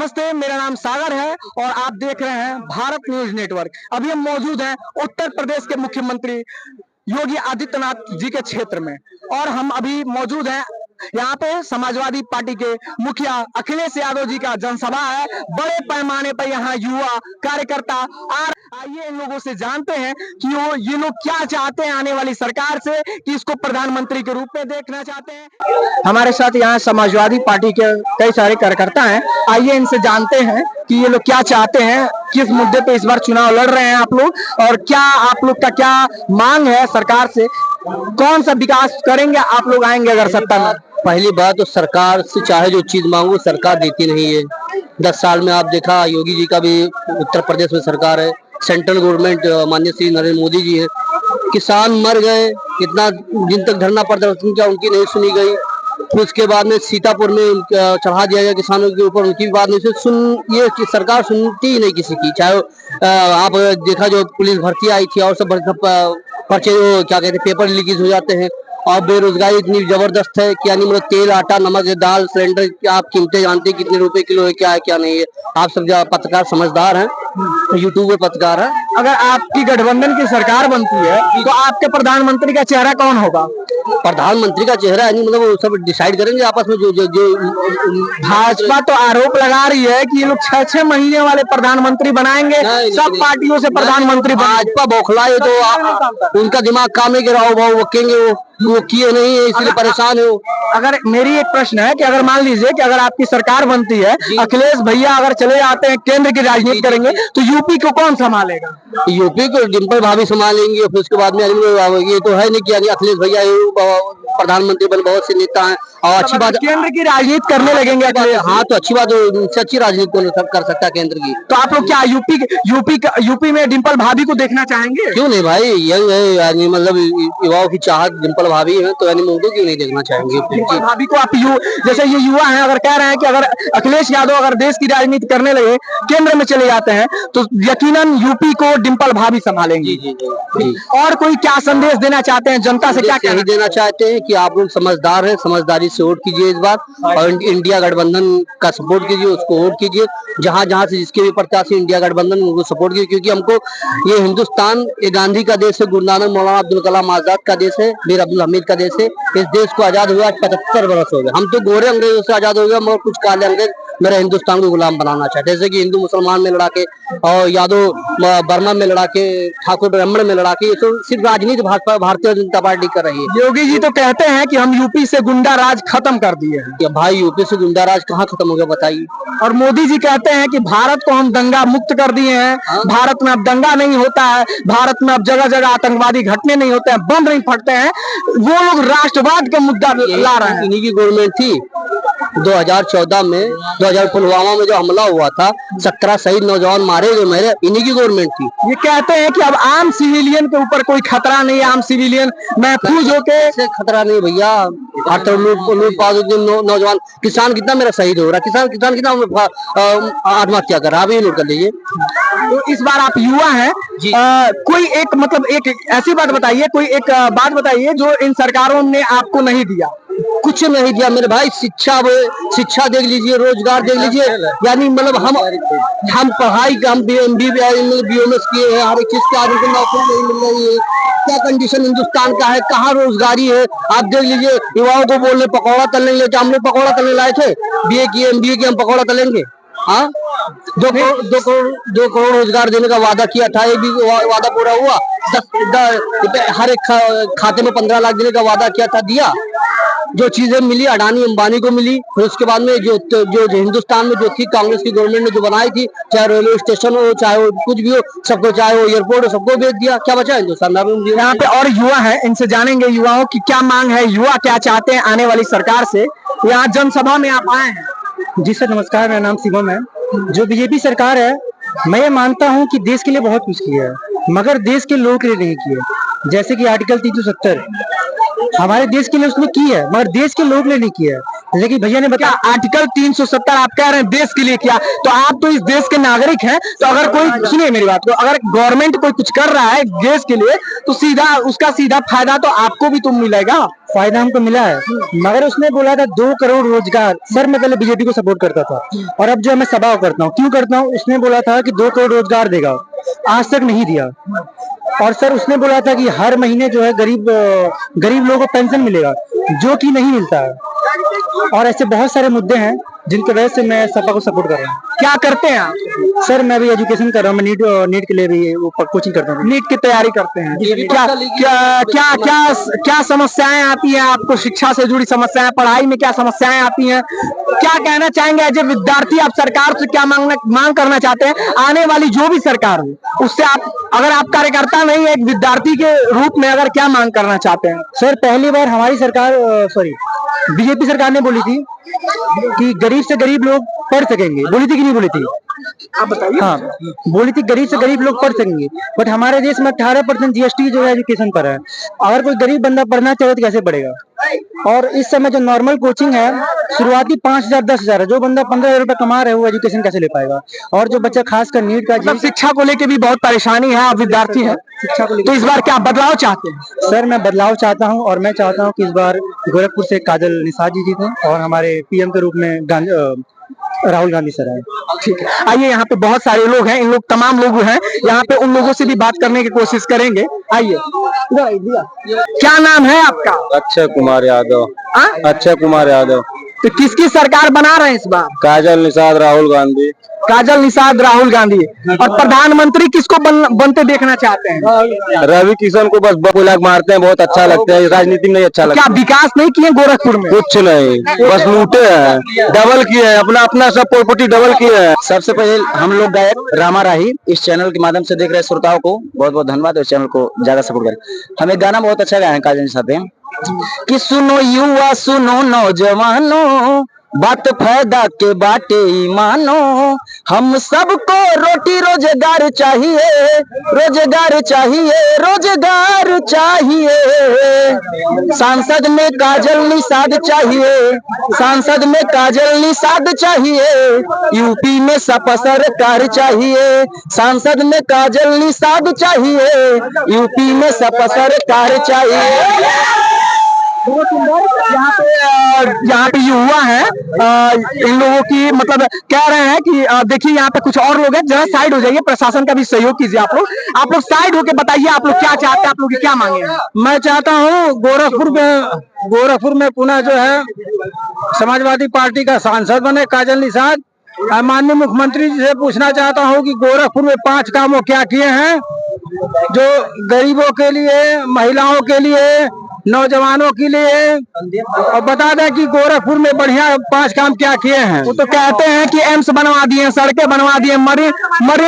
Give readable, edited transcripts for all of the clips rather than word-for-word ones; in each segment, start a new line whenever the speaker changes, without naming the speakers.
नमस्ते, मेरा नाम सागर है और आप देख रहे हैं भारत न्यूज नेटवर्क। अभी हम मौजूद हैं उत्तर प्रदेश के मुख्यमंत्री योगी आदित्यनाथ जी के क्षेत्र में और हम अभी मौजूद हैं यहाँ पे समाजवादी पार्टी के मुखिया अखिलेश यादव जी का जनसभा है। बड़े पैमाने पर यहाँ युवा कार्यकर्ता आइए इन लोगों से जानते हैं कि ये लोग क्या चाहते हैं आने वाली सरकार से, कि इसको प्रधानमंत्री के रूप में देखना चाहते हैं। हमारे साथ यहाँ समाजवादी पार्टी के कई सारे कार्यकर्ता हैं, आइए इनसे जानते हैं कि ये लोग क्या चाहते हैं, किस मुद्दे पे इस बार चुनाव लड़ रहे हैं आप लोग और क्या आप लोग का क्या मांग है सरकार से, कौन सा विकास करेंगे आप लोग आएंगे अगर सत्ता में।
पहली बात तो सरकार से चाहे जो चीज मांगो सरकार देती नहीं है। 10 साल में आप देखा योगी जी का भी उत्तर प्रदेश में सरकार है, सेंट्रल गवर्नमेंट माननीय श्री नरेंद्र मोदी जी है। किसान मर गए, कितना दिन तक धरना प्रदर्शन किया, उनकी नहीं सुनी गई। फिर उसके बाद में सीतापुर में चढ़ा दिया गया किसानों के ऊपर, उनकी बात नहीं सुन। ये सरकार सुनती ही नहीं किसी की। चाहे आप देखा जो पुलिस भर्ती आई थी और सब पर्चे क्या कहते पेपर लीकेज हो जाते हैं। और बेरोजगारी इतनी जबरदस्त है कि यानी मतलब तेल आटा नमक दाल सिलेंडर की आप कीमतें जानते हैं कितने रुपए किलो है, क्या है क्या नहीं है। आप सब पत्रकार समझदार हैं, यूट्यूब पे पत्रकार है।
अगर आपकी गठबंधन की सरकार बनती है तो आपके प्रधानमंत्री का चेहरा कौन होगा।
प्रधानमंत्री का चेहरा यानी मतलब वो सब डिसाइड करेंगे आपस में। जो
भाजपा तो आरोप लगा रही है कि ये लोग 6-6 महीने वाले प्रधानमंत्री बनाएंगे, सब पार्टियों से प्रधानमंत्री।
भाजपा बौखलाए तो उनका दिमाग काम नहीं गिरा वो कहेंगे वो किए नहीं है इसलिए परेशान हो।
अगर मेरी एक प्रश्न है कि अगर मान लीजिए कि अगर आपकी सरकार बनती है, अखिलेश भैया अगर चले जाते हैं, केंद्र की राजनीति करेंगे तो यूपी को कौन संभालेगा।
यूपी को डिम्पल भाभी संभालेंगे। फिर उसके बाद में ये तो है नहीं कि अखिलेश भैया प्रधानमंत्री बने, बहुत से नेता हैं और अच्छी बात
केंद्र की राजनीति करने लगेंगे।
हाँ तो अच्छी बात, उनसे अच्छी राजनीति कर सकता है केंद्र की।
तो आप लोग क्या यूपी में डिम्पल भाभी को देखना चाहेंगे।
क्यों नहीं भाई, यंग है यानी मतलब युवाओं की चाहत डिम्पल भाभी है तो यानी उनको क्यों नहीं देखना चाहेंगे।
डिम्पल भाभी को आप जैसे ये युवा हैं अगर कह रहे हैं कि अगर अखिलेश यादव अगर देश की राजनीति करने लगे, केंद्र में चले जाते हैं तो यकीनन यूपी को डिम्पल भाभी संभालेंगे।
जी।
और कोई क्या संदेश देना चाहते हैं जनता से, क्या
देना चाहते हैं कि आप लोग समझदार हैं, समझदारी से वोट कीजिए इस बार और इंडिया गठबंधन का सपोर्ट कीजिए, उसको वोट कीजिए। जहां जहां से जिसके भी प्रत्याशी इंडिया गठबंधन उनको सपोर्ट कीजिए, क्योंकि हमको ये हिंदुस्तान ये गांधी का देश है, गुरु नानक मौलाना अब्दुल कलाम आजाद का देश है, मीर अब्दुल हमीद का देश है। इस देश को आजाद हुआ 75 वर्ष हो गए। हम तो गोरे अंग्रेजों से आजाद हो गए मगर कुछ काले अंग्रेज मेरे हिंदुस्तान को गुलाम बनाना चाहते, जैसे कि हिंदू मुसलमान में लड़ा के और यादव बर्मा में लड़ा के, ठाकुर ब्राह्मण में लड़ा के, ये तो सिर्फ राजनीति भारतीय जनता पार्टी कर रही है।
योगी जी तो कहते हैं कि हम यूपी से गुंडा राज खत्म कर दिए हैं।
भाई यूपी से गुंडा राज कहाँ खत्म हो गया बताइए।
और मोदी जी कहते हैं कि भारत को हम दंगा मुक्त कर दिए हैं, भारत में अब दंगा नहीं होता है, भारत में अब जगह जगह आतंकवादी घटने नहीं होते हैं, बम नहीं फटते हैं। वो लोग राष्ट्रवाद का मुद्दा ला रहे हैं।
इन्हीं की गवर्नमेंट थी 2014 में, 2000 पुलवामा में जो हमला हुआ था, 17 शहीद नौजवान मारे गए, मेरे इन्हीं की गवर्नमेंट थी।
ये कहते हैं कि अब आम सिविलियन के ऊपर कोई खतरा नहीं है, आम सिविलियन महफूज होके।
खतरा नहीं भैया, हर तरफ लूटपाट, नौजवान किसान कितना मेरा शहीद हो रहा है, किसान कितना आत्महत्या कर रहा है, अभी नोट कर लीजिए।
तो इस बार आप युवा हैं, कोई एक मतलब एक ऐसी बात बताइए, कोई एक बात बताइए जो इन सरकारों ने आपको नहीं दिया।
कुछ नहीं दिया मेरे भाई। शिक्षा देख लीजिए, रोजगार देख लीजिए, यानी मतलब हम पढ़ाई हम BMS किए हैं, हर एक चीज के आदमी को नौकरी नहीं मिल रही है। क्या कंडीशन हिंदुस्तान का है, कहाँ रोजगारी है। आप देख लीजिए, युवाओं को बोल रहे पकौड़ा तलने लेके, हम लोग पकौड़ा तलने लाए थे, BA किए MBA किए, हम पकौड़ा तलेंगे। हाँ 2 करोड़ रोजगार देने का वादा किया था, ये भी वादा पूरा हुआ। हर एक खाते में 15 लाख देने का वादा किया था, दिया। जो चीजें मिली अडानी अंबानी को मिली। फिर उसके बाद में जो हिंदुस्तान में जो थी कांग्रेस की गवर्नमेंट ने जो बनाई थी, चाहे रेलवे स्टेशन हो, चाहे वो कुछ भी हो, सबको, चाहे वो एयरपोर्ट हो, सबको बेच दिया। क्या बचा हिंदुस्तान में।
यहाँ पे और युवा है, इनसे जानेंगे युवाओं की क्या मांग है, युवा क्या चाहते हैं आने वाली सरकार से। यहाँ जनसभा में आप आए हैं।
जी सर नमस्कार, मेरा नाम शिवम है। जो बीजेपी सरकार है, मैं ये मानता हूँ कि देश के लिए बहुत कुछ किया है, मगर देश के लोगों के लिए नहीं किया। जैसे कि आर्टिकल 370 हमारे देश के लिए उसने की है, मगर देश के लोग ने नहीं किया है। जैसे कि भैया ने
क्या
बताया,
आर्टिकल 370 आप कह रहे हैं देश के लिए किया, तो आप तो इस देश के नागरिक हैं, तो अगर कोई, सुनिए मेरी बात को, अगर गवर्नमेंट कोई कुछ कर रहा है देश के लिए तो सीधा उसका सीधा फायदा तो आपको भी तो मिलेगा।
फायदा हमको मिला है, मगर उसने बोला था 2 करोड़ रोजगार। सर मैं पहले बीजेपी को सपोर्ट करता था और अब जो मैं सभा करता हूँ, क्यों करता हूँ, उसने बोला था कि 2 करोड़ रोजगार देगा, आज तक नहीं दिया। और सर उसने बोला था कि हर महीने जो है गरीब लोगों को पेंशन मिलेगा, जो कि नहीं मिलता है। और ऐसे बहुत सारे मुद्दे हैं जिनकी वजह से मैं सपा को सपोर्ट कर रहा हूँ।
क्या करते हैं आप?
सर मैं भी एजुकेशन कर रहा हूँ, मैं नीट के लिए भी कोचिंग करता हूँ।
नीट की तैयारी करते हैं। क्या क्या क्या क्या क्या समस्याएं आती हैं आपको? शिक्षा से जुड़ी समस्याएं, पढ़ाई में क्या समस्याएं आती हैं? क्या कहना चाहेंगे एज ए विद्यार्थी? आप सरकार से क्या मांग करना चाहते हैं? आने वाली जो भी सरकार हो उससे आप, अगर आप कार्यकर्ता नहीं एक विद्यार्थी के रूप में, अगर क्या मांग करना चाहते हैं?
सर पहली बार हमारी सरकार बीजेपी सरकार ने बोली थी कि गरीब से गरीब लोग पढ़ सकेंगे, बोली थी कि नहीं बोली थी?
आप बताइए।
हाँ, बोली थी गरीब से गरीब लोग पढ़ सकेंगे, बट हमारे देश में 18% जीएसटी जो है एजुकेशन पर है। अगर कोई गरीब बंदा पढ़ना चाहे तो कैसे पढ़ेगा? और इस समय जो नॉर्मल कोचिंग है शुरुआती 5,000 10,000 है, जो बंदा 15,000 रुपए कमा रहे हैं वो एजुकेशन कैसे ले पाएगा? और जो बच्चा खासकर नीट का,
मतलब शिक्षा को लेके भी बहुत परेशानी है, आप विद्यार्थी हैं,
शिक्षा को
तो इस बार क्या बदलाव चाहते हैं?
सर मैं बदलाव चाहता हूं और मैं चाहता हूं कि इस बार गोरखपुर से काजल निषाद जी जीतें और हमारे पीएम के रूप में राहुल गांधी सर आए।
ठीक है, आइए, यहाँ पे बहुत सारे लोग हैं, इन लोग तमाम लोग हैं यहाँ पे, उन लोगों से भी बात करने की कोशिश करेंगे। आइए, क्या नाम है आपका?
अक्षय कुमार यादव।
हाँ?
अक्षय कुमार यादव।
तो किसकी सरकार बना रहे हैं इस बार?
काजल निषाद राहुल गांधी।
काजल निषाद राहुल गांधी। और प्रधानमंत्री किसको बनते देखना चाहते हैं?
रवि किशन को बस बुलाक मारते हैं, बहुत अच्छा लगता है, राजनीति में नहीं अच्छा लगता।
क्या विकास नहीं किए गोरखपुर में?
कुछ नहीं, बस लूटे हैं, डबल किए हैं, अपना सब प्रॉपर्टी डबल किए हैं।
सबसे पहले हम लोग गायक रामा राही इस चैनल के माध्यम से देख रहे श्रोताओं को बहुत बहुत धन्यवाद। इस चैनल को ज्यादा सपोर्ट करें। हमें गाना बहुत अच्छा गाया है काजल निषाद ने कि सुनो युवा सुनो नौजवानों, बात फायदा के बाटे मानो, हम सबको रोटी रोजगार चाहिए, रोजगार चाहिए, रोजगार चाहिए। सांसद में काजल निषाद चाहिए, सांसद में काजल निषाद चाहिए, यूपी में सपा सरकार चाहिए, सांसद में काजल निषाद चाहिए, यूपी में सपा सरकार चाहिए।
यहाँ पे युवा है, इन लोगों की मतलब कह रहे हैं कि देखिए यहाँ पे कुछ और लोग हैं, जरा साइड हो जाइए, प्रशासन का भी सहयोग कीजिए। आप लोग साइड होके बताइए आप लोग क्या चाहते हैं, आप लोग की क्या मांगे हैं?
मैं चाहता हूँ गोरखपुर में पुनः जो है समाजवादी पार्टी का सांसद बने काजल निषाद। माननीय मुख्यमंत्री जी से पूछना चाहता हूँ कि गोरखपुर में 5 कामों क्या किए हैं जो गरीबों के लिए, महिलाओं के लिए, नौजवानों के लिए, और बता दें कि गोरखपुर में बढ़िया 5 काम क्या किए हैं।
वो तो कहते हैं कि एम्स बनवा दिए, सड़कें बनवा दिए, मरीन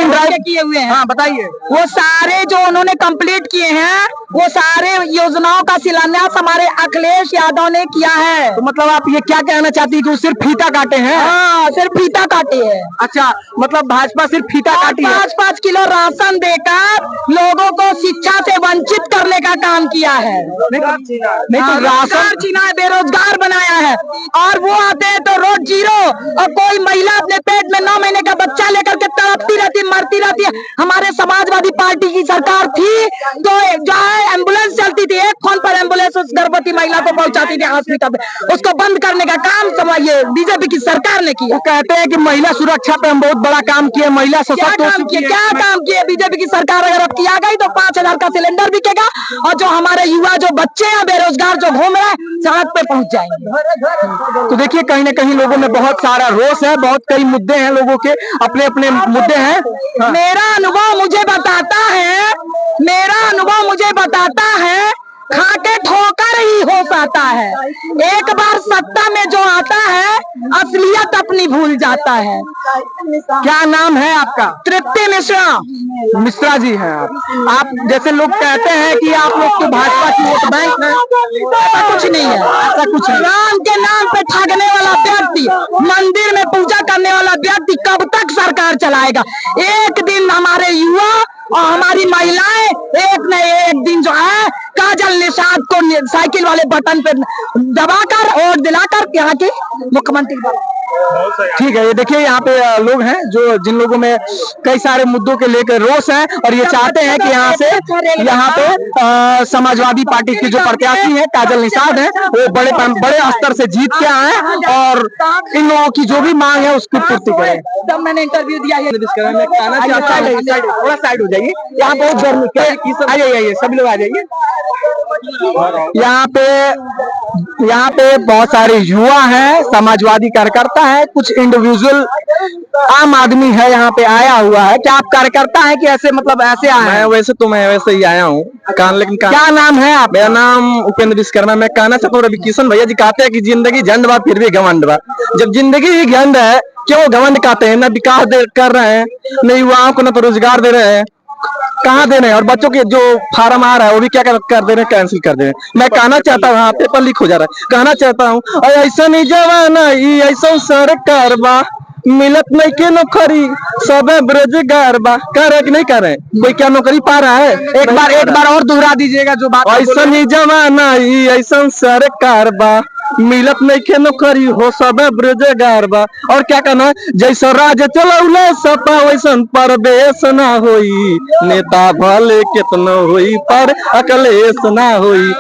ड्राइव किए हुए हैं। हाँ बताइए।
वो सारे जो उन्होंने कंप्लीट किए हैं, वो सारे योजनाओं का शिलान्यास हमारे अखिलेश यादव ने किया है।
तो मतलब आप ये क्या कहना चाहती है कि वो सिर्फ फीता काटे हैं?
हाँ, सिर्फ फीता काटे हैं।
अच्छा, मतलब भाजपा सिर्फ फीता काटी है।
5-5 किलो राशन देकर लोगों को शिक्षा से वंचित करने का काम किया है।
नहीं तो
राशन छीना है, बेरोजगार बनाया है। और वो आते हैं तो रोड जीरो, और कोई महिला अपने पेट में 9 महीने का बच्चा लेकर के तड़पती रहती, मरती रहती है। हमारे समाजवादी पार्टी की सरकार थी तो जो है एम्बुलेंस चलती थी, एक फोन पर एम्बुलेंस उस गर्भवती महिला को पहुंचाती थी हॉस्पिटल में। उसको बंद करने का काम ये बीजेपी की सरकार ने किया।
कहते हैं कि महिला सुरक्षा पे हम बहुत बड़ा काम किए, महिला
क्या काम किए बीजेपी की सरकार? अगर अब किया गई तो 5,000 का सिलेंडर बिकेगा, और जो हमारे युवा जो बच्चे हैं बेरोजगार जो घूम रहे हैं सड़क पे पहुंच जाएंगे।
तो देखिए कहीं ना कहीं लोगों में बहुत सारा रोष है, बहुत कई मुद्दे हैं, लोगों के अपने अपने मुद्दे हैं।
हाँ। मेरा अनुभव मुझे बताता है खाके ठोकर ही हो पाता है। एक बार सत्ता में जो आता है असलियत अपनी भूल जाता है।
क्या नाम है आपका?
तृप्ति मिश्रा।
मिश्रा जी हैं आप जैसे लोग कहते हैं कि आप लोग तो भाजपा की वोट बैंक है,
ऐसा कुछ नहीं है,
ऐसा कुछ नहीं।
राम के नाम पे ठगने वाला व्यक्ति, मंदिर में पूजा करने वाला व्यक्ति कब तक सरकार चलाएगा? एक दिन हमारे युवा और हमारी महिलाएं एक न एक दिन जो है काजल निषाद को साइकिल वाले बटन पे दबाकर वोट दिलाकर यहाँ के मुख्यमंत्री बना।
ठीक है, ये देखिए यहाँ पे लोग हैं जो जिन लोगों में कई सारे मुद्दों के लेकर रोष है और ये चाहते हैं कि यहाँ पे समाजवादी पार्टी की जो प्रत्याशी है काजल निषाद है वो बड़े स्तर से जीत के आए और इन लोगों की जो भी मांग है उसकी पूर्ति करें।
तब मैंने इंटरव्यू दिया है।
थोड़ा साइड हो जाइए, यहाँ बहुत गर्मी, आइए सभी लोग आ जाइए। यहाँ पे बहुत सारे युवा हैं, समाजवादी कार्यकर्ता है, कुछ इंडिविजुअल आम आदमी है यहाँ पे आया हुआ है। क्या आप कार्यकर्ता है कि ऐसे मतलब ऐसे आए हैं?
मैं वैसे ही आया हूँ
क्या नाम है आप?
मेरा नाम उपेंद्र विश्वकर्मा। मैं कहना चाहता हूँ रवि किशन भैया जी कहते हैं कि जिंदगी झंड बा फिर भी घमंड बा। जब जिंदगी ही घमंड है क्यों घमंड कहते हैं? न विकास कर रहे हैं, न युवाओं को न तो रोजगार दे रहे हैं, कहाँ दे रहे हैं? और बच्चों के जो फार्म आ रहा है वो भी क्या कर दे रहे हैं, कैंसिल कर दे रहे हैं। मैं कहना चाहता हूँ, पेपर लीक हो जा रहा है, कहना चाहता हूँ ऐसा नहीं जवाना ऐसा सरकार बा, मिलत नहीं के नौकरी सब बेरोजगार बा। करे कि नहीं करे? कोई क्या नौकरी पा रहा है?
एक बार और दोहरा दीजिएगा जो बात।
ऐसा नहीं जमाना ऐसा सरकार बा, मिलत नहीं के नौकरी हो सब बेरोजगार बा। और क्या कहना, जैसा राज चलौले सपा वैसन परवेश ना होई, नेता भले कितना होई पर अकलेश ना होई।